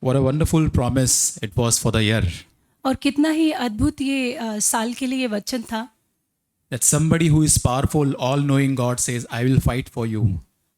What a wonderful promise it was for the year. और कितना ही अद्भुत ये साल के लिए ये वचन था That somebody who is powerful, all knowing God says, I will fight for you.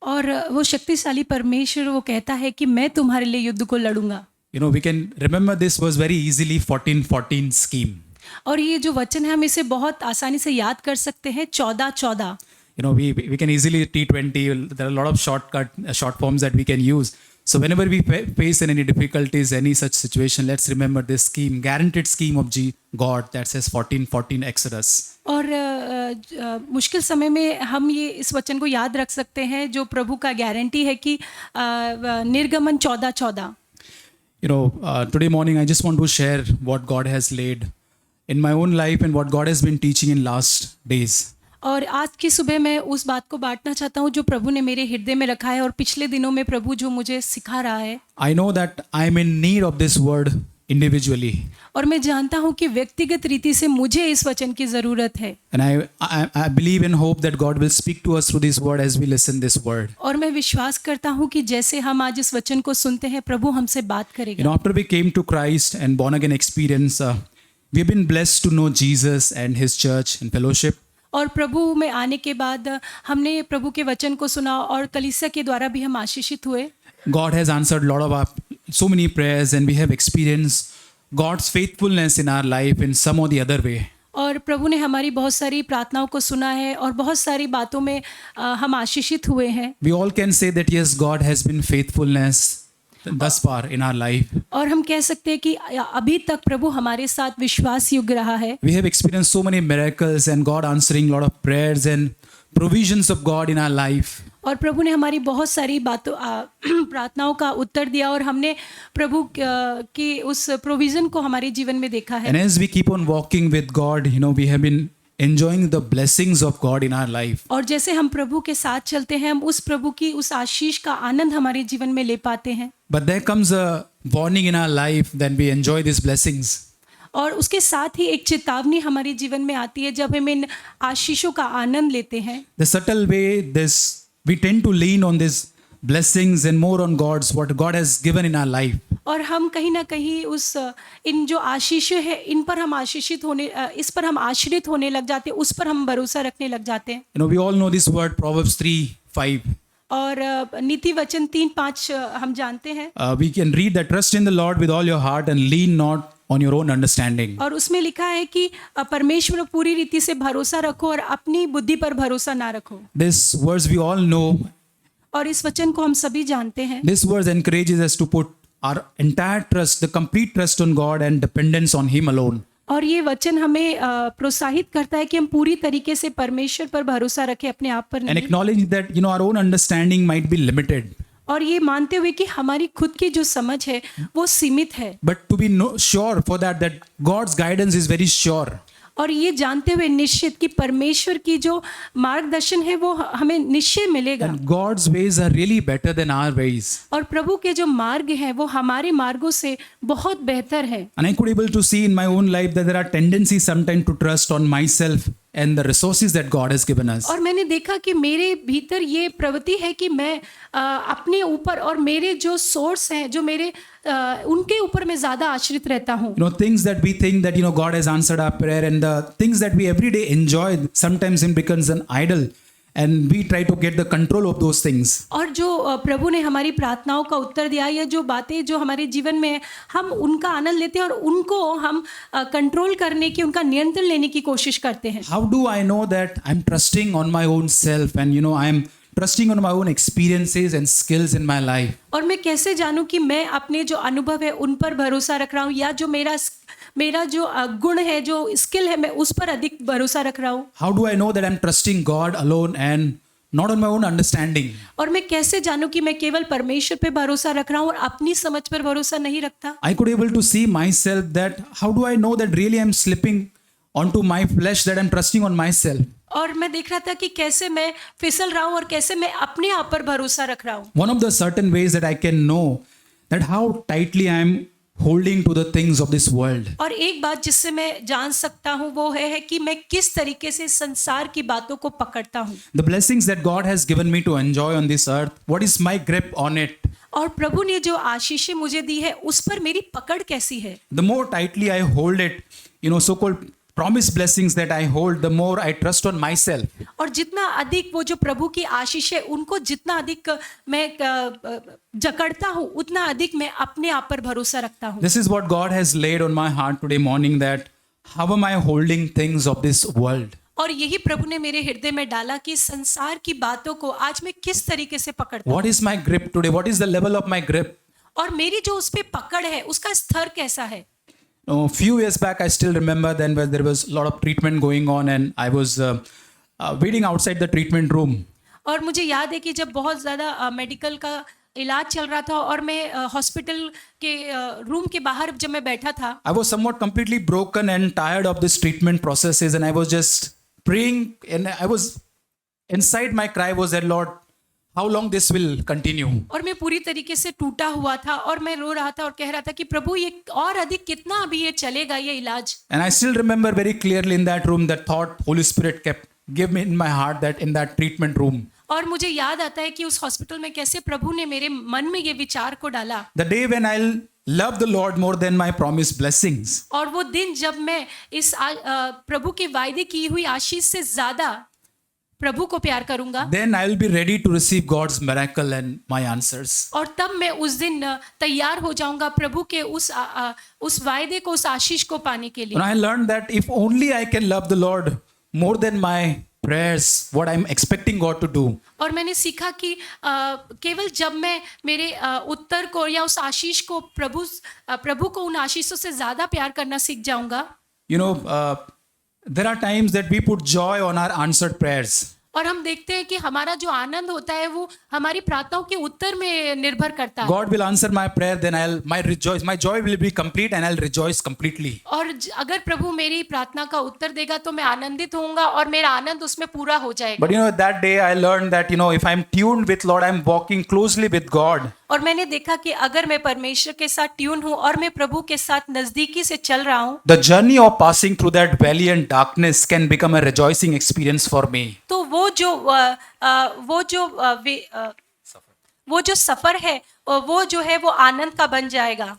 और वो शक्तिशाली परमेश्वर वो कहता है कि मैं तुम्हारे लिए युद्ध को लड़ूंगा। You know, we can remember this was very easily 14-14 scheme. और ये जो वचन है हम इसे बहुत आसानी से याद कर सकते हैं 14-14। You know, we can easily T20, there are a lot of short forms that we can use. So whenever we face any difficulties, any such situation, let's remember this scheme, guaranteed scheme of God that says 14-14 Exodus. और मुश्किल समय में हम ये इस वचन को याद रख सकते हैं जो प्रभु का गारंटी है कि निर्गमन 14-14। You know, today morning I just want to share what God has laid in my own life and what God has been teaching in last days. और आज की सुबह मैं उस बात को बांटना चाहता हूँ जो प्रभु ने मेरे हृदय में रखा है और पिछले दिनों में प्रभु जो मुझे सिखा रहा है। I know that I am in need of this word individually. और मैं जानता हूँ कि व्यक्तिगत रीति से मुझे इस वचन की ज़रूरत है। And I believe and hope that God will speak to us through this word as we listen this word. और मैं विश्वास करता हूँ कि जैसे हम आज इस वचन को सुनते हैं प्रभु हमसे बात You करेगा। know, after we came to Christ and born again experience, we've been blessed to know Jesus and His church and fellowship. और प्रभु में आने के बाद हमने प्रभु के वचन को सुना और कलीसिया के द्वारा भी हम आशीषित हुए। God has answered a lot of so many prayers and we have experienced God's faithfulness in our life in some or the other way. और प्रभु ने हमारी बहुत सारी प्रार्थनाओं को सुना है और बहुत सारी बातों में हम आशीषित हुए हैं। We all can say that yes, God has been faithfulness thus far in our life. और हम कह सकते हैं कि अभी तक प्रभु हमारे साथ विश्वास योग्य रहा है। We have experienced so many miracles and God answering a lot of prayers and provisions of God in our life. और प्रभु ने हमारी बहुत सारी बातों प्रार्थनाओं का उत्तर दिया और हमने प्रभु की उस प्रोविजन को हमारे जीवन में देखा है। And as we keep on walking with God, you know, we have been enjoying the blessings of God in our life. और जैसे हम प्रभु के साथ चलते हैं हम उस प्रभु की उस आशीष का आनंद हमारे जीवन में ले पाते हैं। But there comes a warning in our life that we enjoy these blessings. और उसके साथ ही एक चेतावनी हमारे जीवन में आती है जब हम इन आशीषों का आनंद लेते हैं। The subtle way we tend to lean on these blessings and more on what God has given in our life. और हम कहीं ना कहीं उस इन जो आशीष है इन पर हम इस पर हम आश्रित होने लग जाते हैं, उस पर हम भरोसा रखने लग जाते हैं। You know, we all know this word Proverbs 3:5. और नीति वचन 3:5 हम जानते हैं। We can read that trust in the Lord with all your heart and lean not on your own understanding. और उसमें लिखा है कि परमेश्वर पर पूरी रीति से भरोसा रखो और अपनी बुद्धि पर भरोसा ना रखो। This verse we all know. और इस वचन को हम सभी जानते हैं। This verse encourages us to put our entire trust, the complete trust on God and dependence on Him alone. और ये वचन हमें प्रोत्साहित करता है कि हम पूरी तरीके से परमेश्वर पर भरोसा रखें, अपने आप पर And नहीं। acknowledge that, you know, our own understanding might be limited. और ये मानते हुए कि हमारी खुद की जो समझ है वो सीमित है। But to be sure for that God's guidance is very sure. और ये जानते हुए निश्चित कि परमेश्वर की जो मार्गदर्शन है वो हमें निश्चय मिलेगा। And God's ways are really better than our ways. और प्रभु के जो मार्ग हैं वो हमारे मार्गों से बहुत बेहतर है। And I could able to see in my own life that there are tendencies sometimes to trust on myself and the resources that God has given us. और मैंने देखा कि मेरे भीतर ये प्रवृत्ति है कि मैं अपने ऊपर और मेरे जो सोर्स हैं जो मेरे उनके ऊपर मैं ज़्यादा आश्रित रहता हूँ। You know, things that we think that, you know, God has answered our prayer and the things that we every day enjoy, sometimes it becomes an idol and we try to get the control of those things. और जो प्रभु ने हमारी प्रार्थनाओं का उत्तर दिया या जो बातें जो हमारे जीवन में हम उनका आनंद लेते हैं और उनको हम कंट्रोल करने की उनका नियंत्रण लेने की कोशिश करते हैं। How do I know that I'm trusting on my own self and, you know, I'm trusting on my own experiences and skills in my life? और मैं कैसे जानूं कि मैं अपने जो अनुभव है उन पर भरोसा रख रहा हूँ या जो मेरा जो गुण है जो स्किल है मैं उस पर अधिक भरोसा रख रहा हूँ। How do I know that I'm trusting God alone and not on my own understanding? और मैं कैसे जानूं कि मैं केवल परमेश्वर पे भरोसा रख रहा हूँ और अपनी समझ पर भरोसा नहीं रखता। I could able to see myself that how do I know that really I'm slipping onto my flesh, that I'm trusting on myself? और मैं देख रहा था कि कैसे मैं फिसल रहा हूँ और कैसे मैं अपने आप पर भरोसा रख रहा हूँ। One of the certain ways that I can know that how tightly I'm holding to the things of this world. और एक बात जिससे मैं जान सकता हूँ वो है कि मैं किस तरीके से संसार की बातों को पकड़ता हूँ। The blessings that God has given me to enjoy on this earth, what is my grip on it? और प्रभु ने जो आशीषें मुझे दी है उस पर मेरी पकड़ कैसी है। The more tightly I hold it, so-called promised blessings that I hold, the more I trust on myself. और जितना अधिक वो जो प्रभु की आशीष है उनको जितना अधिक मैं जकड़ता हूँ उतना अधिक मैं अपने आप पर भरोसा रखता हूँ। This is what God has laid on my heart today morning, that how am I holding things of this world? और यही प्रभु ने मेरे हृदय में डाला कि संसार की बातों को आज मैं किस तरीके से पकड़ता हूँ। What is my grip today? What is the level of my grip? और मेरी जो उस पे पकड़ है उसका स्तर कैसा है। A few years back, I still remember then when there was a lot of treatment going on, and I was waiting outside the treatment room. और मुझे याद है कि जब बहुत ज़्यादा मेडिकल का इलाज चल रहा था और मैं हॉस्पिटल के रूम के बाहर जब मैं बैठा था, I was somewhat completely broken and tired of this treatment processes, and I was just praying, and I was inside my cry was that, Lord, how long this will continue? और मैं पूरी तरीके से टूटा हुआ था और मैं रो रहा था और कह रहा था कि प्रभु ये और अधिक कितना अभी ये चलेगा ये इलाज। And I still remember very clearly in that room that thought Holy Spirit kept give me in my heart, that in that treatment room. और मुझे याद आता है कि उस हॉस्पिटल में कैसे प्रभु ने मेरे मन में ये विचार को डाला। The day when I'll love the Lord more than my promised blessings. और वो दिन जब मैं इस प्रभु के वायदे की हुई आशीष से ज्यादा प्रभु को प्यार करूंगा, Then I'll be ready to receive God's miracle and my answers. और तब मैं उस दिन तैयार हो जाऊंगा प्रभु के उस वायदे को, उस आशीष को पाने के लिए। And I learned that if only I can love the Lord more than my prayers, what I'm expecting God to do. और मैंने सीखा कि केवल जब मैं मेरे उत्तर को या उस आशीष को प्रभु को उन आशीषों से ज्यादा प्यार करना सीख जाऊंगा। There are times that we put joy on our answered prayers. और हम देखते हैं कि हमारा जो आनंद होता है वो हमारी प्रार्थनाओं के उत्तर में निर्भर करता है। God will answer my prayer, then my joy will be complete and I'll rejoice completely. और अगर प्रभु मेरी प्रार्थना का उत्तर देगा तो मैं आनंदित होऊंगा और मेरा आनंद उसमें पूरा हो जाएगा। But that day I learned that if I'm tuned with Lord, I'm walking closely with God. और मैंने देखा कि अगर मैं परमेश्वर के साथ ट्यून हूँ और मैं प्रभु के साथ नजदीकी से चल रहा हूँ, The journey of passing through that valley and darkness can become a rejoicing experience for me. तो वो जो सफर है वो जो है वो आनंद का बन जाएगा।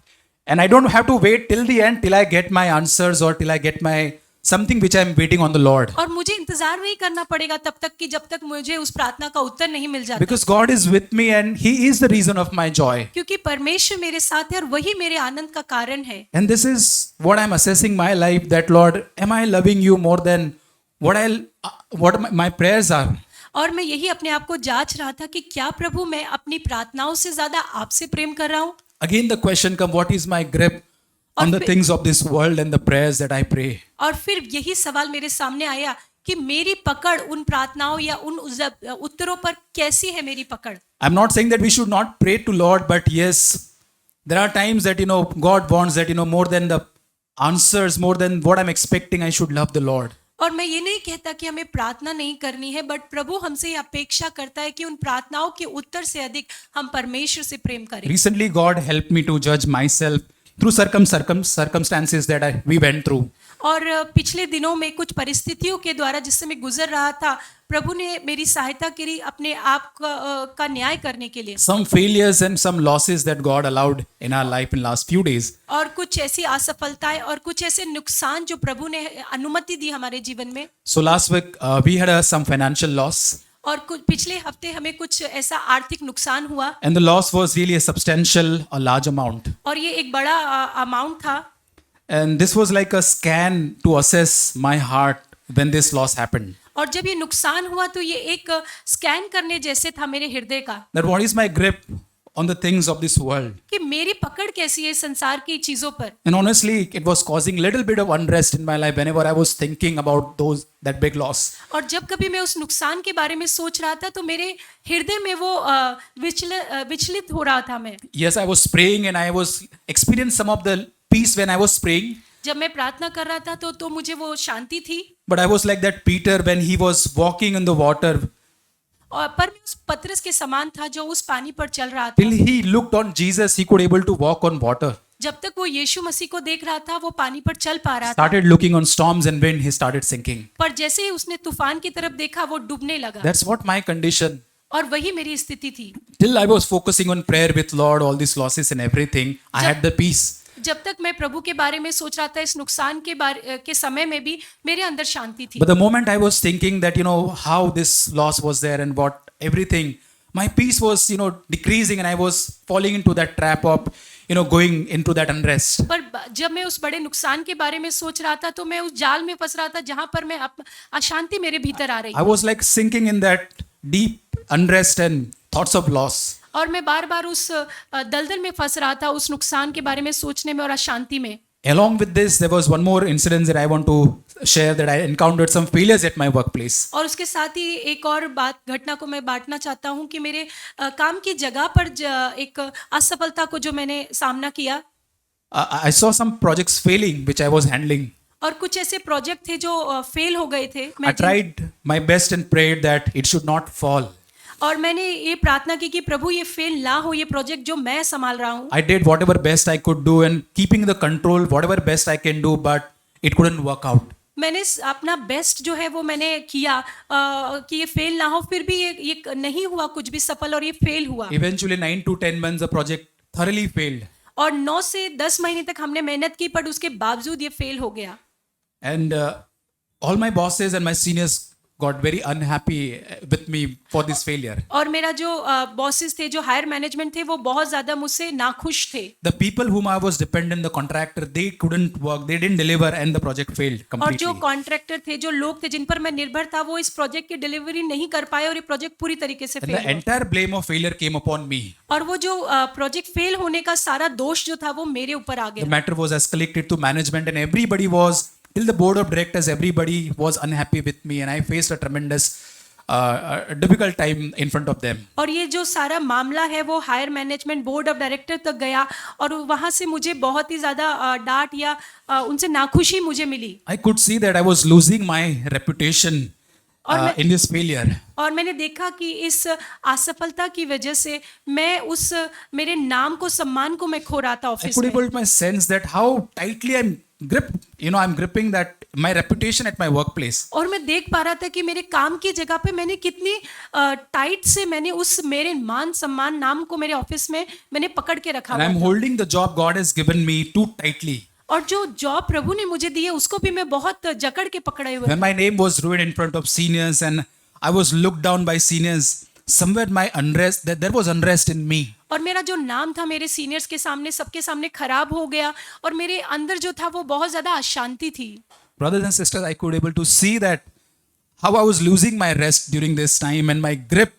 And I don't have to wait till the end, till I get my answers or till I get my something which I'm waiting on the Lord. और मुझे इंतजार नहीं करना पड़ेगा तब तक कि जब तक मुझे उस प्रार्थना का उत्तर नहीं मिल जाता। Because God is with me and He is the reason of my joy. क्योंकि परमेश्वर मेरे साथ है और वही मेरे आनंद का कारण है। And this is what I'm assessing my life, that Lord, am I loving you more than what my prayers are? और मैं यही अपने आप को जांच रहा था कि क्या प्रभु मैं अपनी प्रार्थनाओं से ज्यादा आपसे प्रेम कर रहा हूँ। Again the question comes, what is my grip on the things of this world and the prayers that I pray? और फिर यही सवाल मेरे सामने आया कि मेरी पकड़ उन प्रार्थनाओं या उन उत्तरों पर कैसी है मेरी पकड़। I'm not saying that we should not pray to Lord, but yes, there are times that God wants that more than the answers, more than what I'm expecting, I should love the Lord. और मैं ये नहीं कहता कि हमें प्रार्थना नहीं करनी है, बट प्रभु हमसे ये अपेक्षा करता है कि उन प्रार्थनाओं के उत्तर से अधिक हम परमेश्वर से प्रेम करें। Recently God helped me to judge myself through circumstances that we went through. और पिछले दिनों में कुछ परिस्थितियों के द्वारा जिससे मैं गुजर रहा था, प्रभु ने मेरी सहायता करी अपने आप का न्याय करने के लिए। Some failures and some losses that God allowed in our life in last few days. और कुछ ऐसी असफलताएं और कुछ ऐसे नुकसान जो प्रभु ने अनुमति दी हमारे जीवन में। So last week we had some financial loss. और कुछ पिछले हफ्ते हमें कुछ ऐसा आर्थिक नुकसान हुआ। And the loss was really a substantial, a large amount. और ये एक बड़ा अमाउंट था। And this was like a scan to assess my heart when this loss happened. और जब ये नुकसान हुआ तो ये एक स्कैन करने जैसे था मेरे हृदय का। That what is my grip on the things of this world? कि मेरी पकड़ कैसी है संसार की चीजों पर। And honestly, it was causing little bit of unrest in my life whenever I was thinking about that big loss. और जब कभी मैं उस नुकसान के बारे में सोच रहा था तो मेरे हृदय में वो विचलित हो रहा था मैं। Yes, I was praying and I was experiencing some of the peace when I was praying. जब मैं प्रार्थना कर रहा था तो मुझे वो शांति थी। But I was like that Peter when he was walking in the water. और पर मैं उस पतरस के समान था जो उस पानी पर चल रहा था। Till he looked on Jesus, he could able to walk on water. जब तक वो यीशु मसीह को देख रहा था वो पानी पर चल पा रहा था, Started looking on storms and wind, he started sinking. पर जैसे ही उसने तूफान की तरफ देखा वो डूबने लगा। That's what my condition. और वही मेरी स्थिति थी। Till I was focusing on prayer with Lord, all these losses and everything, I had the peace. जब तक मैं प्रभु के बारे में सोच रहा था, इस नुकसान के समय में भी मेरे अंदर शांति थी। But the moment I was thinking that, how this loss was there and what everything, my peace was, decreasing and I was falling into that trap of, going into that unrest. पर जब मैं उस बड़े नुकसान के बारे में सोच रहा था तो मैं उस जाल में फंस रहा था जहां पर मैं अशांति मेरे भीतर आ रही I was like sinking in that deep unrest and thoughts of loss. और मैं बार बार उस दलदल में फंस रहा था, उस नुकसान के बारे में सोचने में और अशांति में। Along with this, there was one more incident that I want to share, that I encountered some failures at my workplace. और उसके साथ ही एक और घटना को मैं बांटना चाहता हूँ कि मेरे काम की जगह पर एक असफलता को जो मैंने सामना किया। I saw some projects failing which I was handling. और कुछ ऐसे प्रोजेक्ट थे जो फेल हो गए थे। I tried my best and prayed that it should not fall. और मैंने ये प्रार्थना की कि प्रभु ये फेल ना हो, ये प्रोजेक्ट जो मैं संभाल रहा हूँ। I did whatever best I could do and keeping the control, whatever best I can do, but it couldn't work out. मैंने अपना बेस्ट जो है वो मैंने किया कि ये फेल ना हो, फिर भी ये नहीं हुआ कुछ भी सफल और ये फेल हुआ। Eventually 9 to 10 months the project thoroughly failed. और 9 से 10 महीने तक हमने मेहनत की पर उसके बावजूद ये फेल हो गया। And all my bosses and my seniors got very unhappy with me for this failure. और मेरा जो बॉसेस थे, जो हायर मैनेजमेंट थे, वो बहुत ज्यादा मुझसे नाखुश थे। The people whom I was dependent, the contractor, they couldn't work, they didn't deliver and the project failed और completely. जो कॉन्ट्रैक्टर थे, जो लोग थे जिन पर मैं निर्भर था, वो इस प्रोजेक्ट की डिलीवरी नहीं कर पाए और ये प्रोजेक्ट पूरी तरीके से And फेल the हुआ। entire blame of failure came upon me. और वो जो प्रोजेक्ट फेल होने का सारा दोष जो था वो मेरे ऊपर आ The गया। matter was escalated to management and everybody was, till the board of directors, everybody was unhappy with me and I faced a tremendous difficult time in front of them. और ये जो सारा मामला है वो higher management board of director तक गया और वहां से मुझे बहुत ही ज्यादा डांट या उनसे नाखुशी मुझे मिली। I could see that I was losing my reputation in this failure. और मैंने देखा कि इस असफलता की वजह से मैं उस मेरे नाम को, सम्मान को मैं खो रहा था I ऑफिस could में। able to sense that how tightly I'm gripping that my reputation at my workplace. और मैं देख पा रहा था कि मेरे काम की जगह पे मैंने कितनी टाइट से मैंने उस मेरे मान सम्मान नाम को मेरे ऑफिस में मैंने पकड़ के रखा And हुआ I'm था। holding the job God has given me too tightly. और जो जॉब प्रभु ने मुझे दी है उसको भी मैं बहुत जकड़ के पकड़े हुए। When my name was ruined in front of seniors and I was looked down by seniors, somewhere my unrest, that there was unrest in me. और मेरा जो नाम था मेरे सीनियर्स के सामने, सबके सामने खराब हो गया और मेरे अंदर जो था वो बहुत ज्यादा अशांति थी। Brothers and sisters, I could able to see that how I was losing my rest during this time and my grip,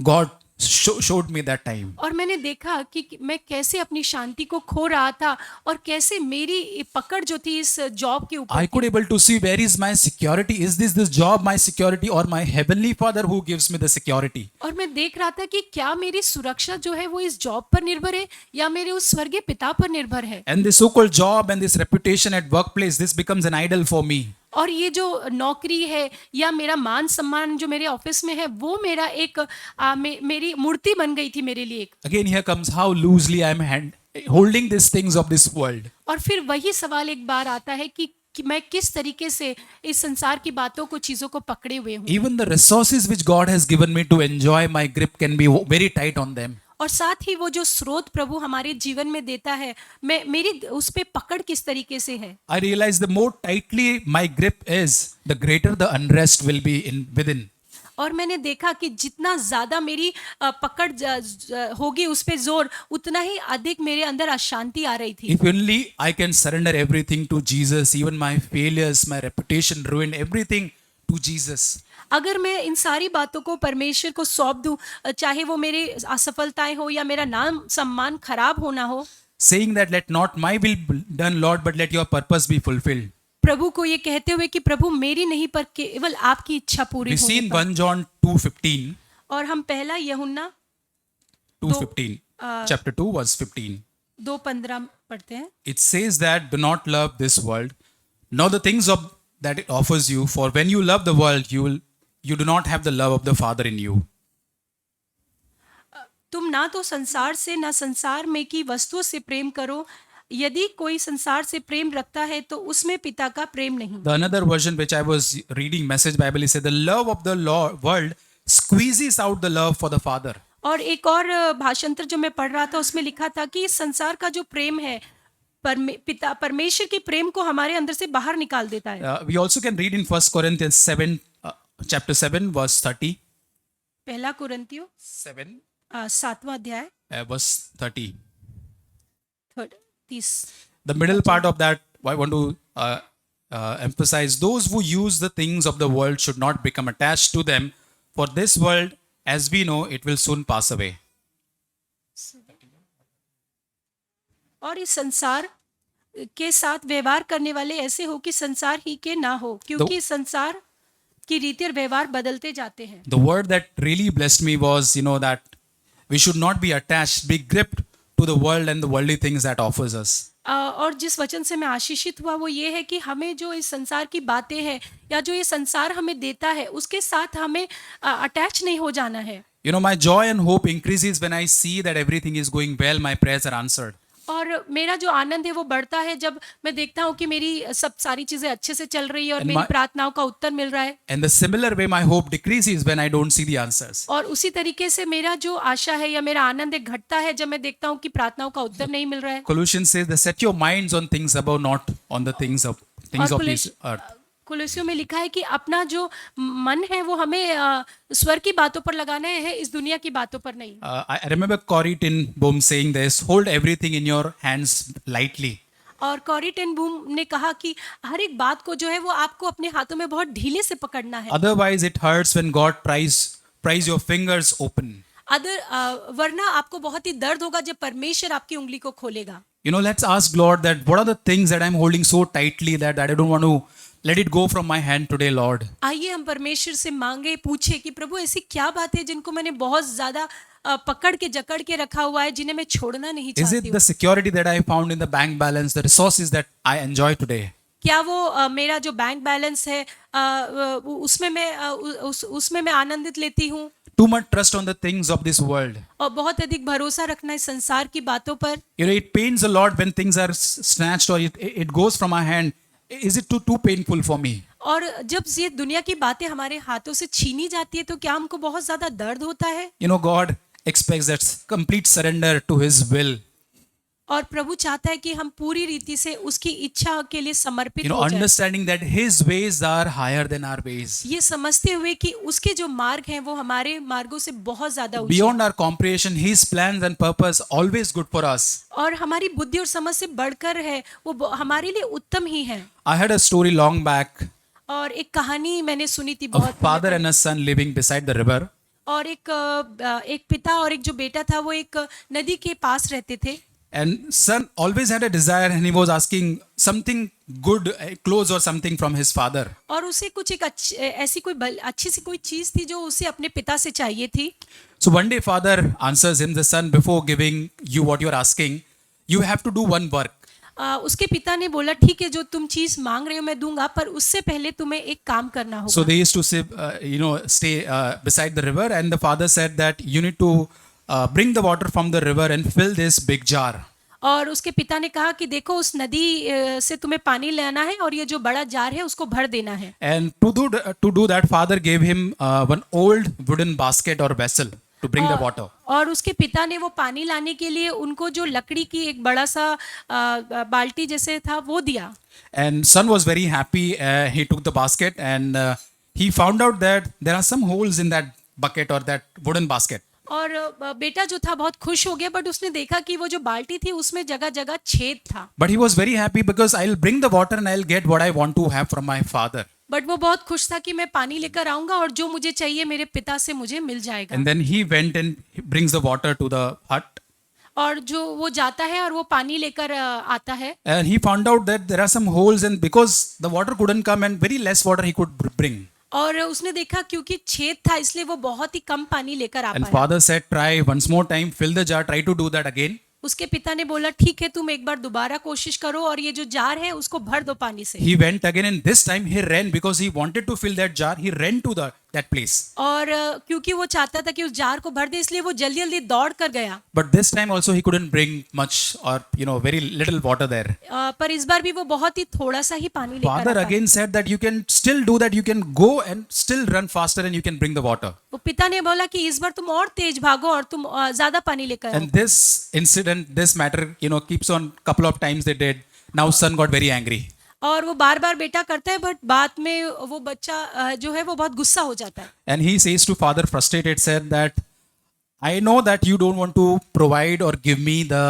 God showed me that time. और मैंने देखा कि मैं कैसे अपनी शांति को खो रहा था और कैसे मेरी पकड़ जो थी इस जॉब के ऊपर I could able to see where is my security. Is this job my security or my heavenly Father who gives me the security? और मैं देख रहा था कि क्या मेरी सुरक्षा जो है वो इस जॉब पर निर्भर है या मेरे उस स्वर्गीय पिता पर निर्भर है। And this so-called job and this reputation at workplace, this becomes an idol for me. और ये जो नौकरी है या मेरा मान सम्मान जो मेरे ऑफिस में है वो मेरा एक मेरी मूर्ति बन गई थी मेरे लिए। Again, here comes how loosely I am holding these things of this world. और फिर वही सवाल एक बार आता है कि मैं किस तरीके से इस संसार की बातों को, चीजों को पकड़े हुए हूँ। Even the resources which God has given me to enjoy my grip can be very tight on them. और साथ ही वो जो स्रोत प्रभु हमारे जीवन में देता है, मेरी उस पे पकड़ किस तरीके से है। I realize the more tightly my grip is, the greater the unrest will be within. और मैंने देखा कि जितना ज्यादा मेरी पकड़ होगी उस पे जोर, उतना ही अधिक मेरे अंदर अशांति आ रही थी। If only I can surrender everything to Jesus, even my failures, my reputation, ruin everything to Jesus. अगर मैं इन सारी बातों को परमेश्वर को सौंप दूं, चाहे वो मेरी असफलताएं हो या मेरा नाम सम्मान खराब होना हो, Saying that let not my will be done, Lord, but let your purpose be fulfilled. प्रभु को ये कहते हुए कि प्रभु मेरी नहीं पर केवल आपकी इच्छा पूरी We see होने in पर। 1 John 2:15, और हम पहला यूहन्ना 2:15, chapter 2, verse 15. 2:15 पढ़ते हैं। It says that do not love this world, nor the things of that it offers you. For when you love the world, you do not have the love of the Father in you. तुम ना तो संसार से ना संसार में की वस्तुओं से प्रेम करो, यदि कोई संसार से प्रेम रखता है तो उसमें पिता का प्रेम नहीं। The another version which I was reading, Message Bible, he said, the love of the world squeezes out the love for the Father. और एक और भाषांतर जो मैं पढ़ रहा था उसमें लिखा था कि इस संसार का जो प्रेम है पिता परमेश्वर के प्रेम को हमारे अंदर से बाहर निकाल देता है। We also can read in 1 Corinthians 7, chapter 7, verse 30. पहला कुरिन्थियों 7, 7वां अध्याय verse 30. 30। The middle part of that, I want to emphasize, those who use the things of the world should not become attached to them, for this world, as we know, it will soon pass away. और इस संसार के साथ व्यवहार करने वाले ऐसे हो कि संसार ही के ना हो, क्योंकि संसार की रीति और व्यवहार बदलते जाते हैं। The word that really blessed me was, that we should not be attached, be gripped to the world and the worldly things that offers us. और जिस वचन से मैं आशीषित हुआ वो ये है कि हमें जो इस संसार की बातें हैं या जो ये संसार हमें देता है उसके साथ हमें अटैच नहीं हो जाना है। My joy and hope increases when I see that everything is going well, my prayers are answered. और मेरा जो आनंद है वो बढ़ता है जब मैं देखता हूँ कि मेरी सब सारी चीजें अच्छे से चल रही है और मेरी प्रार्थनाओं का उत्तर मिल रहा है। And the similar way my hope decreases when I don't see the answers. और उसी तरीके से मेरा जो आशा है या मेरा आनंद है घटता है जब मैं देखता हूँ कि प्रार्थनाओं का उत्तर नहीं मिल रहा है। Colossians says, set your minds on things above, not on the things of this earth. कुलुस्सियों में लिखा है कि अपना जो मन है वो हमें स्वर की बातों पर लगाना है, इस दुनिया की बातों पर नहीं। I remember Corrie ten Boom saying this, hold everything in your hands lightly. और कॉरी टेन बूम ने कहा कि हर एक बात को जो है वो आपको अपने हाथों में बहुत ढीले से पकड़ना है। Otherwise it hurts when God pries your fingers open. वरना आपको बहुत ही दर्द होगा जब परमेश्वर आपकी उंगली को खोलेगा। Let's ask Lord that what are the things that I'm holding so tightly that I don't want to let it go from my hand today, Lord. आइए हम परमेश्वर से मांगे, पूछे कि प्रभु ऐसी क्या बात है जिनको मैंने बहुत ज्यादा पकड़ के जकड़ के रखा हुआ है, जिन्हें मैं छोड़ना नहीं चाहती हूँ। Is it the security that I found in the bank balance, the resources that I enjoy today? क्या वो मेरा जो बैंक बैलेंस है उसमें मैं आनंदित लेती हूँ? Too much trust on the things of this world. और बहुत अधिक भरोसा रखना इस संसार की बातों पर। It pains a lot when things are snatched or it goes from our hand. Is it too painful for me? और जब ये दुनिया की बातें हमारे हाथों से छीनी जाती है तो क्या हमको बहुत ज्यादा दर्द होता है? God expects that complete surrender to His will. और प्रभु चाहता है कि हम पूरी रीति से उसकी इच्छा के लिए समर्पित हो जाएं। Understanding that His ways are higher than our ways. ये समझते हुए कि उसके जो मार्ग हैं वो हमारे मार्गों से बहुत ज्यादा ऊंचे हैं। Beyond our comprehension, His plans and purpose always good for us. और हमारी बुद्धि और समझ से बढ़कर है, वो हमारे लिए उत्तम ही है। I had a story long back. और एक कहानी मैंने सुनी थी बहुत। Father and a son living beside the river. और एक पिता और एक जो बेटा था वो एक नदी के पास रहते थे। And son always had a desire and he was asking something good, clothes or something from his father. और उसे कुछ एक ऐसी कोई अच्छी सी कोई चीज थी जो उसे अपने पिता से चाहिए थी। So one day father answers him, the son, before giving you what you are asking, you have to do one work. उसके पिता ने बोला ठीक है जो तुम चीज मांग रहे हो मैं दूंगा, पर उससे पहले तुम्हें एक काम करना होगा। So they used to stay beside the river and the father said that you need to bring the water from the river and fill this big jar. और उसके पिता ने कहा कि देखो उस नदी से तुम्हें पानी लेना है और ये जो बड़ा जार है उसको भर देना है। And to do that, father gave him one old wooden basket or vessel to bring the water. और उसके पिता ने वो पानी लाने के लिए उनको जो लकड़ी की एक बड़ा सा बाल्टी जैसे था वो दिया। And son was very happy. He took the basket and he found out that there are some holes in that bucket or that wooden basket. और बेटा जो था बहुत खुश हो गया, बट उसने देखा कि वो जो बाल्टी थी उसमें जगह जगह छेद था। But he was very happy because I'll bring the water and I'll get what I want to have from my father. But वो बहुत खुश था कि मैं पानी लेकर आऊंगा और जो मुझे चाहिए मेरे पिता से मुझे मिल जाएगा। And then he went and brings the water to the hut. और जो वो जाता है और वो पानी लेकर आता है। And he found out that there are some holes and because the water couldn't come and very less water he could bring. और उसने देखा क्योंकि छेद था इसलिए वो बहुत ही कम पानी लेकर आ पाया। And father said, try once more time, fill the jar, try to do that again. उसके पिता ने बोला ठीक है तुम एक बार दोबारा कोशिश करो और ये जो जार है उसको भर दो पानी से। He went again and this time he ran because he wanted to fill that jar. He ran to that place. और क्योंकि वो चाहता था कि उस जार को भर दे, इसलिए वो जल्दी जल्दी दौड़ कर गया। But this time also he couldn't bring much or very little water there. पर इस बार भी वो बहुत ही थोड़ा सा ही पानी लेकर Father आता है। again said that you can still do that. You can go and still run faster and you can bring the water. वो पिता ने बोला कि इस बार तुम और तेज भागो और तुम ज्यादा पानी लेकर आओ। And this incident, this matter, keeps on. Couple of times they did. Now son got very angry. और वो बार बार बेटा करता है, बट बाद में वो बच्चा जो है वो बहुत गुस्सा हो जाता है। And he says to father, frustrated, said that I know that you don't want to provide or give me the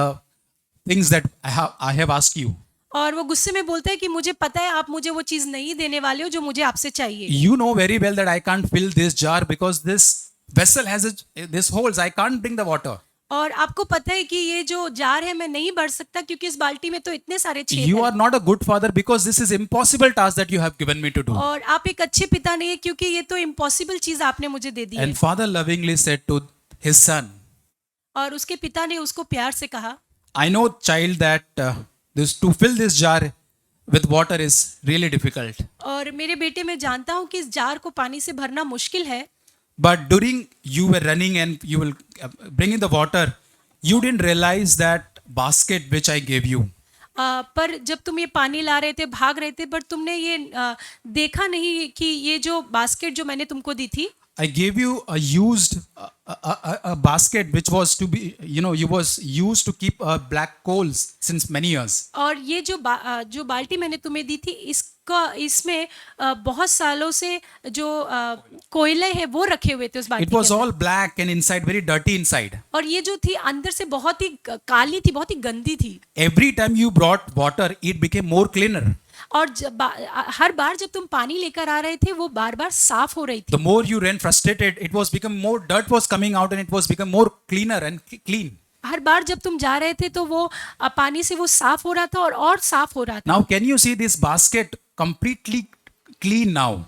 things that I have asked you. और वो गुस्से में बोलता है कि मुझे पता है आप मुझे वो चीज नहीं देने वाले हो जो मुझे आपसे चाहिए। You know very well that I can't fill this jar because this vessel has this holes. I can't bring the water. और आपको पता है कि ये जो जार है मैं नहीं भर सकता क्योंकि इस बाल्टी में तो इतने सारे छेद You हैं। are not a good father because this is impossible task that you have given me to do. और आप एक अच्छे पिता नहीं है क्योंकि ये तो इम्पॉसिबल चीज आपने मुझे दे दी है। And father lovingly said to his son, और उसके पिता ने उसको प्यार से कहा, I know, child, that this to fill this jar with water is really difficult. और मेरे बेटे मैं जानता हूँ कि इस जार को पानी से भरना मुश्किल है, But during you were running and you will bring in the water, you didn't realize that basket which I gave you. पर जब तुम ये पानी ला रहे थे, भाग रहे थे, पर तुमने ये देखा नहीं कि ये जो बास्केट जो मैंने तुमको दी थी, I gave you a used a basket which was to be you was used to keep black coals since many years. और ये जो बाल्टी मैंने तुम्हें दी थी इसमें बहुत सालों से जो कोयले हैं वो रखे हुए थे उस बाल्टी It के was अंदर। all black and inside very dirty inside. और ये जो थी अंदर से बहुत ही काली थी, बहुत ही गंदी थी। Every time you brought water, it became more cleaner. और हर बार जब तुम पानी लेकर आ रहे थे वो बार बार साफ हो रही थी। The more you ran frustrated, it was become more dirt was coming out and it was become more cleaner and clean. हर बार जब तुम जा रहे थे तो वो पानी से वो साफ हो रहा था और साफ हो रहा था। Now can you see this basket completely clean now?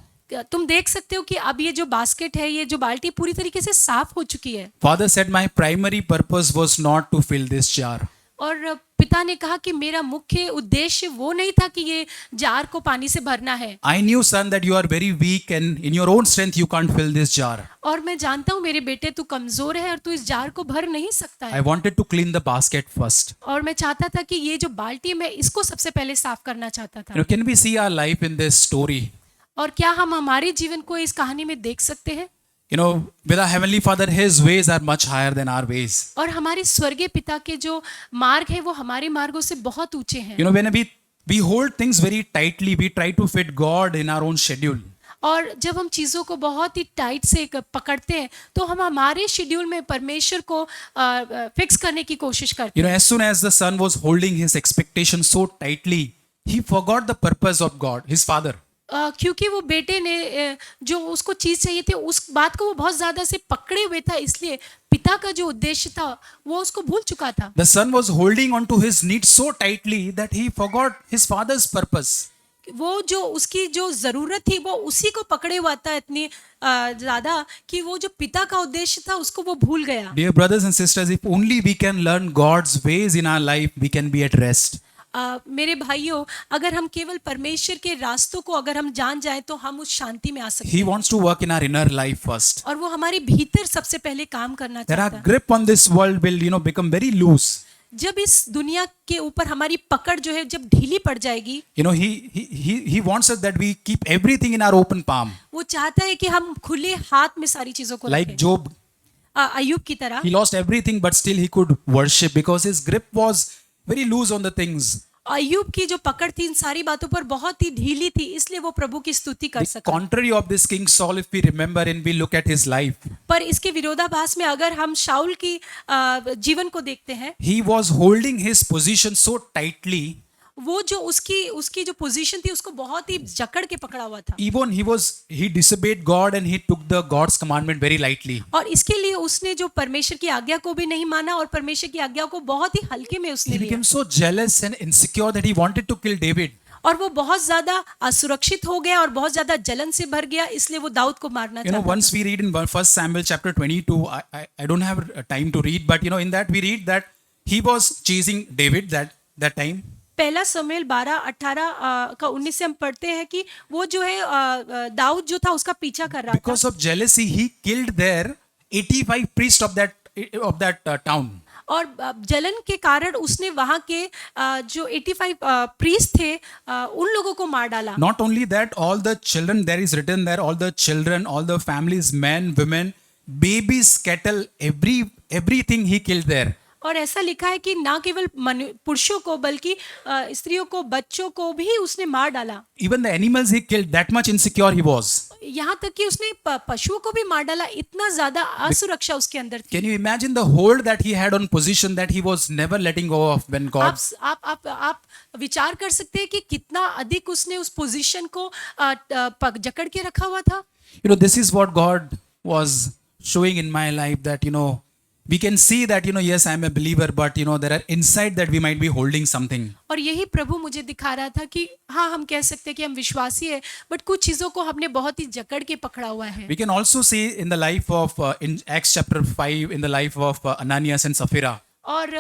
तुम देख सकते हो कि अब ये जो बास्केट है, ये जो बाल्टी पूरी तरीके से साफ हो चुकी है। Father said, my primary purpose was not to fill this jar. और पिता ने कहा कि मेरा मुख्य उद्देश्य वो नहीं था कि ये जार को पानी से भरना है। I knew, son, that you are very weak and in your own strength you can't fill this jar. और मैं जानता हूँ मेरे बेटे तू कमजोर है और तू इस जार को भर नहीं सकता है। I wanted to clean the basket first. और मैं चाहता था कि ये जो बाल्टी है मैं इसको सबसे पहले साफ करना चाहता था। Can we see our life in this story? और क्या हम हमारे जीवन को इस कहानी में देख सकते हैं? With our heavenly Father, His ways are much higher than our ways. और हमारे स्वर्गीय पिता के जो मार्ग है वो हमारे मार्गों से बहुत ऊंचे हैं। When we hold things very tightly, we try to fit God in our own schedule. और जब हम चीज़ों को बहुत ही टाइट से पकड़ते हैं तो हम हमारे शेड्यूल में परमेश्वर को फिक्स करने की कोशिश करते हैं। As soon as the son was holding his expectation so tightly, he forgot the purpose of God, his father. क्योंकि वो बेटे ने जो उसको चीज़ चाहिए थी उस बात को वो बहुत ज़्यादा से पकड़े हुए था, इसलिए पिता का जो उद्देश्य था वो उसको भूल चुका था। The son was holding on to his needs so tightly that he forgot his father's purpose. वो जो उसकी जो ज़रूरत थी वो उसी को पकड़े हुआ था इतनी ज़्यादा कि वो जो पिता का उद्देश्य था उसको वो भूल गया। Dear brothers and sisters, if only we can learn God's ways in our life, we can be at rest. मेरे भाइयों, अगर हम केवल परमेश्वर के रास्तों को अगर हम जान जाएं तो हम उस शांति में आ सकते He हैं। wants to work in our inner life first. और वो हमारे भीतर सबसे पहले काम करना That चाहता our है। grip on this world will, become very loose. जब इस दुनिया के ऊपर हमारी पकड़ जो है जब ढीली पड़ जाएगी, He wants us that we keep everything in our open palm. वो चाहता है कि हम खुले हाथ में सारी चीजों को Like रखें। Job, अय्यूब की तरह। he lost everything, but still he could worship because his grip was very loose on the things. अय्यूब की जो पकड़ थी इन सारी बातों पर बहुत ही ढीली थी, इसलिए वो प्रभु की स्तुति कर The सका। contrary of this King Saul, if we remember and we look at his life, पर इसके विरोधाभास में अगर हम शाऊल की जीवन को देखते हैं, he was holding his position so tightly. वो जो उसकी जो पोजीशन थी उसको बहुत ही जकड़ के पकड़ा हुआ था। Even he disobeyed God and he took the God's commandment very lightly. और इसके लिए उसने जो परमेश्वर की आज्ञा को भी नहीं माना और परमेश्वर की आज्ञा को बहुत ही हल्के में उसने He लिया। became so jealous and insecure that he wanted to kill David. और वो बहुत ज्यादा असुरक्षित हो गया और बहुत ज्यादा जलन से भर गया, इसलिए वो दाऊद को मारना चाहता Once we read in 1 Samuel chapter 22, I don't have time to read, but in that we read that he was chasing David that time. पहला समूएल 12:18 का 19 से हम पढ़ते हैं कि वो जो है दाऊद जो था उसका पीछा कर रहा था Because of jealousy, he killed there 85 priests of that town. और जलन के कारण उसने वहां के जो 85 प्रीस्ट थे उन लोगों को मार डाला। Not only that, all the children, there is written there, all the children, all the families, men, women, babies, cattle, everything he killed there. और ऐसा लिखा है कि ना केवल पुरुषों को बल्कि स्त्रियों को, बच्चों को भी उसने मार डाला। Even the animals he killed, that much insecure he was. यहाँ तक कि उसने पशुओं को भी मार डाला, इतना ज्यादा असुरक्षा उसके अंदर थी। Can you imagine the hold that he had on position that he was never letting go of when God... आप विचार कर सकते हैं कि कितना अधिक उसने उस पोजीशन को जकड़ के रखा हुआ था। You know, this is what God was showing in my life, that, you know, we can see that, you know, yes, I am a believer, but, you know, there are inside that we might be holding something. और यही प्रभु मुझे दिखा रहा था कि हाँ, हम कह सकते हैं कि हम विश्वासी है, बट कुछ चीजों को हमने बहुत ही जकड़ के पकड़ा हुआ है। We can also see in the life of, in Acts chapter 5, in the life of Ananias and Sapphira. और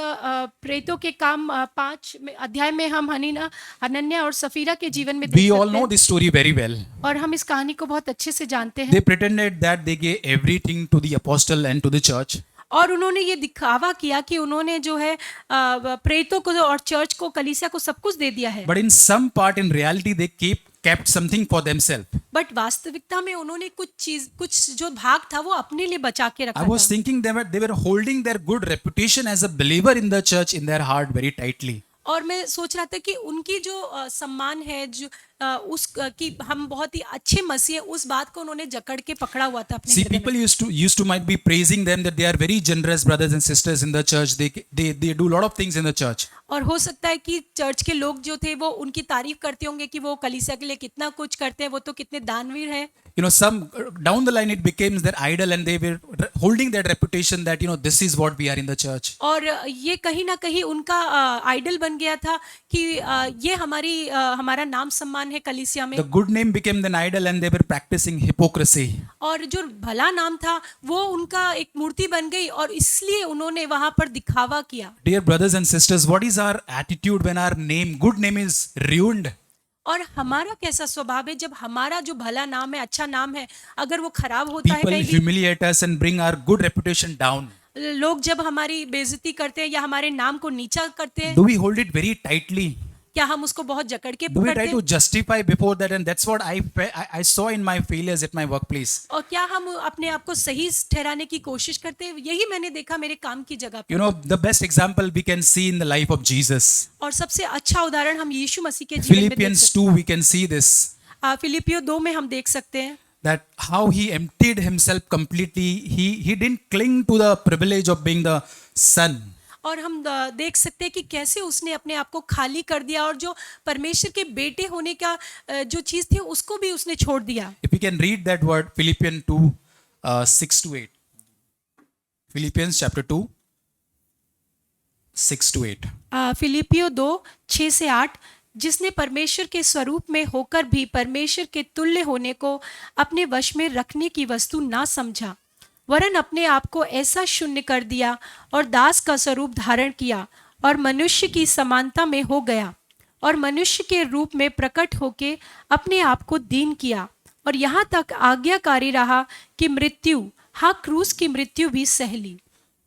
प्रेतों के काम 5 अध्याय में हम हनन्या और सफीरा के जीवन में We देख all सकते know हैं। this story very well. और हम इस कहानी को बहुत अच्छे से जानते हैं। They pretended that they gave everything to the apostle and to the church. और उन्होंने ये दिखावा किया कि उन्होंने जो है प्रेतों को और चर्च को, कलीसिया को सब कुछ दे दिया है। But in some part, in reality, they kept something for themselves. But वास्तविकता में उन्होंने कुछ जो भाग था वो अपने लिए बचा के रखा I was था। thinking they were holding their good reputation as a believer in the church in their heart very tightly. और मैं सोच रहा था कि उनकी जो सम्मान है, जो कि हम बहुत ही अच्छे मसीह हैं, उस बात को उन्होंने जकड़ के पकड़ा हुआ था अपने See, हृदय में। people used to might be praising them that they are very generous brothers and sisters in the church. They do a lot of things in the church. और हो सकता है कि चर्च के लोग जो थे वो उनकी तारीफ करते होंगे कि वो कलीसिया के लिए कितना कुछ करते हैं, वो तो कितने दानवीर हैं। You know, some down the line it became their idol, and they were holding that reputation that, you know, this is what we are in the church. और ये कहीं ना कहीं उनका आइडल बन गया था कि ये हमारा नाम सम्मान है कलीसिया में। The good name became an idol, and they were practicing hypocrisy. और जो भला नाम था वो उनका एक मूर्ति बन गई और इसलिए उन्होंने वहां पर दिखावा किया। Dear brothers and sisters, what is our attitude when our good name is ruined? और हमारा कैसा स्वभाव है जब हमारा जो भला नाम है, अच्छा नाम है, अगर वो खराब होता है, People कहीं humiliate us and bring our good reputation down. लोग जब हमारी बेइज्जती करते हैं या हमारे नाम को नीचा करते हैं, Do we hold it very tightly? क्या हम उसको बहुत जकड़ के Do we पकड़ते try to हैं? justify before that? And that's what I saw in my failures at my workplace. और क्या हम अपने आप को सही ठहराने की कोशिश करते हैं? यही मैंने देखा मेरे काम की जगह You पर। know, the best example we can see in the life of Jesus. और सबसे अच्छा उदाहरण हम यीशु मसीह के जीवन में देख Philippians सकते 2, we can see this. हैं। फिलिपियो 2 में हम देख सकते हैं That how he emptied himself completely. He didn't cling to the privilege of being the son. और हम देख सकते हैं कि कैसे उसने अपने आप को खाली कर दिया और जो परमेश्वर के बेटे होने का जो चीज थी उसको भी उसने छोड़ दिया। If we can read that word, Philippians 2, 6 to 8. Philippians chapter 2, 6 to 8. फिलिपियो 2, 6 से 8, जिसने परमेश्वर के स्वरूप में होकर भी परमेश्वर के तुल्य होने को अपने वश में रखने की वस्तु ना समझा, वरन अपने आप को ऐसा शून्य कर दिया और दास का स्वरूप धारण किया और मनुष्य की समानता में हो गया और मनुष्य के रूप में प्रकट होके अपने आप को दीन किया और यहाँ तक आज्ञाकारी रहा कि मृत्यु, हाँ, क्रूस की मृत्यु भी सह ली।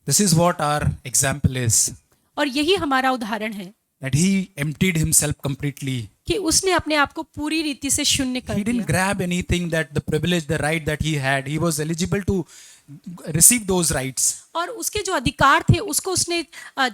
This is what our example is. और यही हमारा उदाहरण है That he emptied himself completely. कि उसने अपने आप को पूरी रीति से शून्य कर He didn't दिया grab anything, that the privilege, the right that he had. He was eligible to receive those rights. और उसके जो अधिकार थे उसको उसने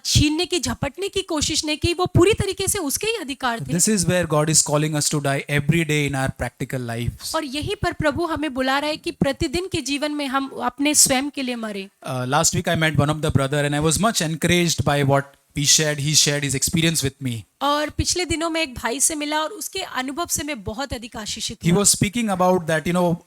छीनने की, झपटने की कोशिश नहीं की, वो पूरी तरीके से उसके ही अधिकार थे। This is where God is calling us to die every day in our practical lives. और यहीं पर प्रभु हमें बुला रहा है कि प्रतिदिन के जीवन में हम अपने स्वयं के लिए मरे। Last week I met one of the brother and I was much encouraged by what he shared his experience with me. और पिछले दिनों में एक भाई से मिला और उसके अनुभव से मैं बहुत अधिक आशीषित He हुआ। was speaking about that, you know,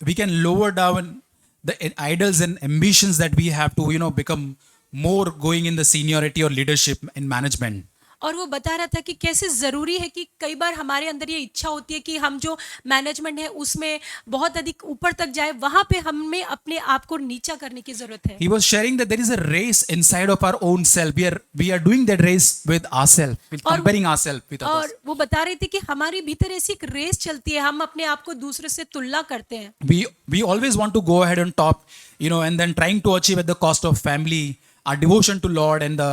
we can lower down the idols and ambitions that we have to, you know, become more going in the seniority or leadership in management. और वो बता रहा था कि कैसे ज़रूरी है कि कई बार हमारे अंदर ये इच्छा होती है कि हम जो मैनेजमेंट है उसमें बहुत अधिक ऊपर तक जाए, वहाँ पे हमें अपने आप को नीचा करने की ज़रूरत है। He was sharing that there is a race inside of our own self. We are doing that race with ourselves, with और- comparing ourselves with others. और वो बता रहे थे कि हमारे भीतर ऐसी एक रेस चलती है, हम अपने आप को दूसरे से तुलना करते हैं। We always want to go ahead on top, and then trying to achieve at the cost of family, our devotion to Lord, and the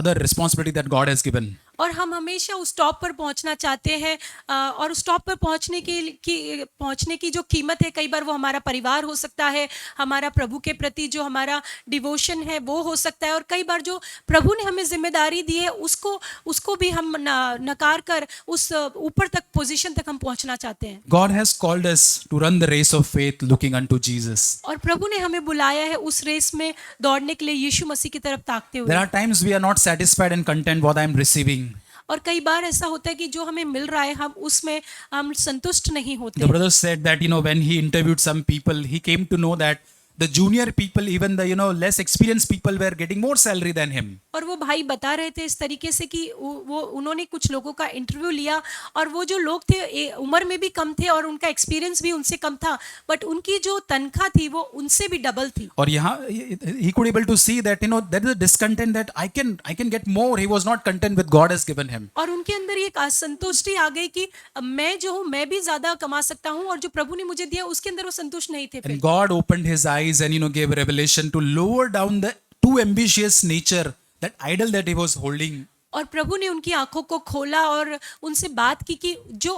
other responsibility that God has given. और हम हमेशा उस टॉप पर पहुंचना चाहते हैं, और उस टॉप पर पहुंचने की जो कीमत है, कई बार वो हमारा परिवार हो सकता है, हमारा प्रभु के प्रति जो हमारा डिवोशन है वो हो सकता है, और कई बार जो प्रभु ने हमें जिम्मेदारी दी है उसको भी हम नकार कर उस ऊपर तक पोजीशन तक हम पहुंचना चाहते हैं। God has called us to run the race of faith looking unto Jesus. और प्रभु ने हमें बुलाया है उस रेस में दौड़ने के लिए यीशु मसीह की तरफ ताकते There हुए। are times we are not satisfied and content what I am receiving. और कई बार ऐसा होता है कि जो हमें मिल रहा है हम संतुष्ट नहीं होते। The brother said that when he interviewed some people, he came to know that the junior people, even the less experienced people, were getting more salary than him. और वो भाई बता रहे थे इस तरीके से कि उन्होंने कुछ लोगों का इंटरव्यू लिया, और वो जो लोग थे उम्र में भी कम थे और उनका एक्सपीरियंस भी उनसे कम था, बट उनकी जो तनख्वाह थी वो उनसे भी डबल थी। और यहाँ he could able to see that there is a discontent that I can get more. He was not content with God has given him. और उनके अंदर एक असंतुष्टि आ गई कि मैं जो हूँ मैं भी ज्यादा कमा सकता हूँ, और जो प्रभु ने मुझे दिया उसके अंदर वो संतुष्ट नहीं थे। And God opened his eyes and gave revelation to lower down the too ambitious nature, that idol that he was holding. और प्रभु ने उनकी आंखों को खोला और उनसे बात की कि जो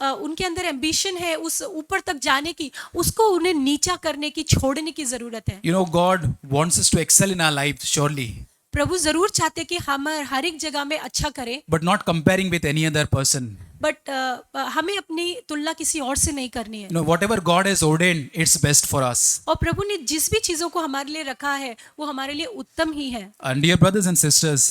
उनके अंदर एम्बिशन है उस ऊपर तक जाने की, उसको उन्हें नीचा करने की, छोड़ने की जरूरत है। God wants us to excel in our life, surely, प्रभु जरूर चाहते कि हम हर एक जगह में अच्छा करें, but not comparing with any other person. But हमें अपनी तुलना किसी और से नहीं करनी है। Whatever God has ordained, it's best for us. और प्रभु ने जिस भी चीजों को हमारे लिए रखा है वो हमारे लिए उत्तम ही है। And dear brothers and sisters,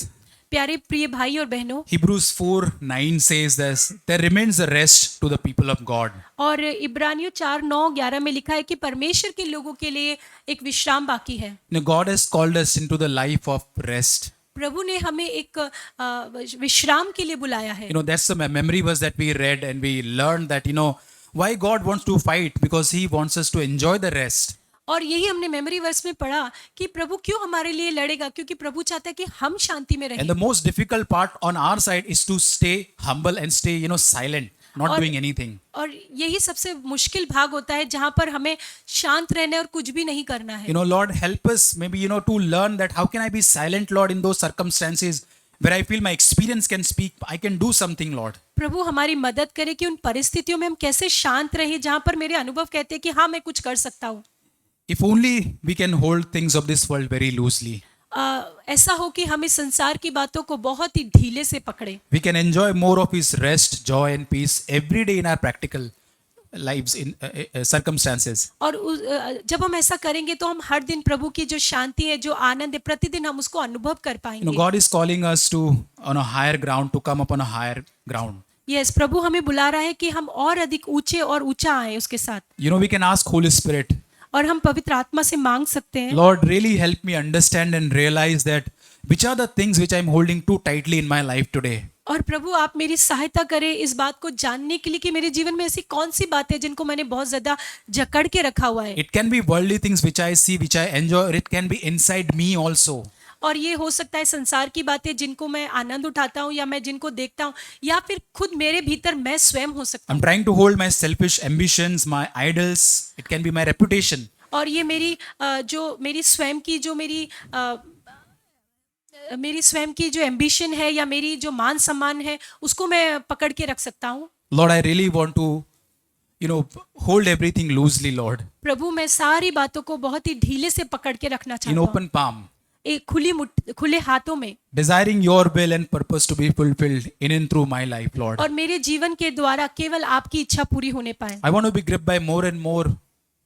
प्यारे प्रिय भाई और बहनों, Hebrews 4:9 says this, there remains a rest to the people of God. और इब्रानियों 4:9-11 में लिखा है कि परमेश्वर के लोगों के लिए एक विश्राम बाकी है। God has called us into the life of rest. प्रभु ने हमें एक विश्राम के लिए बुलाया है। That's the memory verse that we read, and we learned that why God wants to fight, because he wants us to enjoy the rest. और यही हमने मेमोरी वर्स में पढ़ा कि प्रभु क्यों हमारे लिए लड़ेगा, क्योंकि प्रभु चाहता है कि हम शांति में रहें। And the most difficult part on our side is to stay humble and stay silent, not doing anything. और यही सबसे मुश्किल भाग होता है जहां पर हमें शांत रहना है और कुछ भी नहीं करना है। Lord, help us maybe to learn that how can I be silent, Lord, in those circumstances where I feel my experience can speak, I can do something, Lord. प्रभु हमारी मदद करे कि उन परिस्थितियों में हम कैसे शांत रहें जहां पर मेरे अनुभव कहते हैं कि हाँ मैं कुछ कर सकता हूँ। If only we can hold things of this world very loosely. ऐसा हो कि हम इस संसार की बातों को बहुत ही ढीले से पकड़े। We can enjoy more of his rest, joy and peace every day in our practical lives, in circumstances. और जब हम ऐसा करेंगे तो हम हर दिन प्रभु की जो शांति है, जो आनंद है, प्रतिदिन हम उसको अनुभव कर पाएंगे। God is calling us to on a higher ground, to come upon a higher ground. Yes, प्रभु हमें बुला रहा है कि हम और अधिक ऊंचे और ऊंचा आए उसके साथ। We can ask Holy Spirit, और हम पवित्र आत्मा से मांग सकते हैं, Lord, really help me understand and realize that which are the things which I am holding too tightly in my life today. और प्रभु आप मेरी सहायता करें इस बात को जानने के लिए कि मेरे जीवन में ऐसी कौन सी बातें हैं जिनको मैंने बहुत ज्यादा जकड़ के रखा हुआ है। It can be worldly things which I see, which I enjoy, or it can be inside me also. और ये हो सकता है संसार की बातें जिनको मैं आनंद उठाता हूँ या मैं जिनको देखता हूँ, या फिर खुद मेरे भीतर मैं स्वयं हो सकता I'm हूँ। trying to hold my selfish ambitions, my idols. It can be my reputation. और ये मेरी स्वयं की जो एम्बिशन है या मेरी जो मान सम्मान है उसको मैं पकड़ के रख सकता हूँ। Lord, I really want to hold everything loosely, Lord. प्रभु मैं सारी बातों को बहुत ही ढीले से पकड़ के रखना In चाहता हूँ, open palm. एक खुले हाथों में, Desiring your will and purpose to be fulfilled in and through my life, Lord. और मेरे जीवन के द्वारा केवल आपकी इच्छा पूरी होने पाए। I want to be gripped by more and more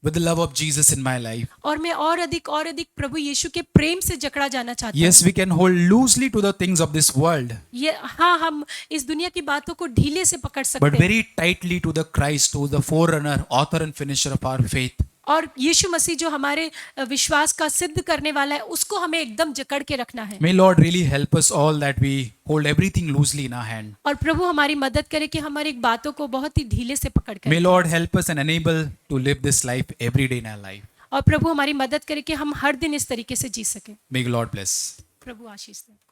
with the love of Jesus in my life. और मैं और अधिक प्रभु यीशु के प्रेम से जकड़ा जाना चाहता हूँ। Yes, we can hold loosely to the things of this world, ये हाँ, हम इस दुनिया की बातों को ढीले से पकड़ but सकते हैं, very tightly to the Christ, who is the forerunner, author and finisher of our faith. और यीशु मसीह जो हमारे विश्वास का सिद्ध करने वाला है उसको हमें एकदम जकड़ के रखना है। May Lord really help us all that we hold everything loosely in our hand. और प्रभु हमारी मदद करे कि हमारी बातों को बहुत ही ढीले से पकड़ कर May Lord help us and enable to live this life every day in our life. और प्रभु हमारी मदद करे कि हम हर दिन इस तरीके से जी सके। May God bless. प्रभु आशीष दे।